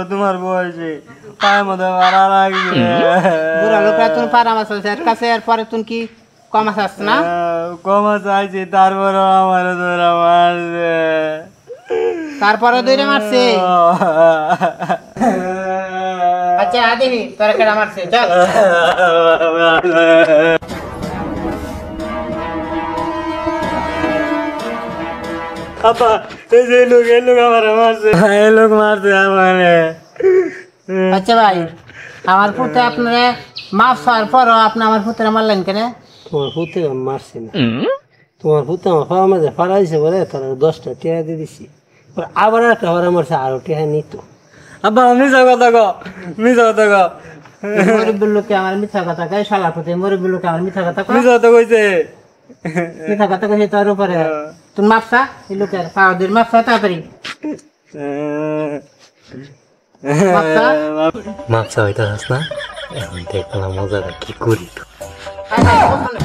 তোমার বয়সে পায়ের মধ্যে ভাড়া লাগছে বুড়া লোকরা তুমি পারামাস এর কাছে এরপরে তুমি কি কমাস আসছ না কমা চাইছি তারপরে আমার ধরা মারছে তারপরে দৌড়ে মারছে আচ্ছা দেখি তোরা কেডা মারছে চল আপা এই যে লোক আমার মারছে এই লোক মারছে আমারে আচ্ছা ভাই আমার পুত্র আপনারা মাফ হওয়ার পরও আপনি আমার পুত্রে মারলেন কেন তোমার পুত্র মারছি না তোমার পুত্র আমার পাওয়া মাঝে ফাড়া দিছে বলে তারা 10টা টিয়া দিয়ে দিছি আবার একটা ওরা মারছে আরো টিয়া নিত আব্বা মিছা কথা গো মরিবুল লোকে আমার মিথ্যা কথা কয় শালা পুত্র মরিবুল লোকে আমার মিথ্যা কথা কয় মিছা কথা কইছে মিথ্যা কথা কইছে তোর উপরে তুমি মাপসা এই লোকের পাওয়া দিন মাপসা তাড়াতাড়ি মাপসা হইতে না এখন দেখলাম মজাটা কি করি মাপসা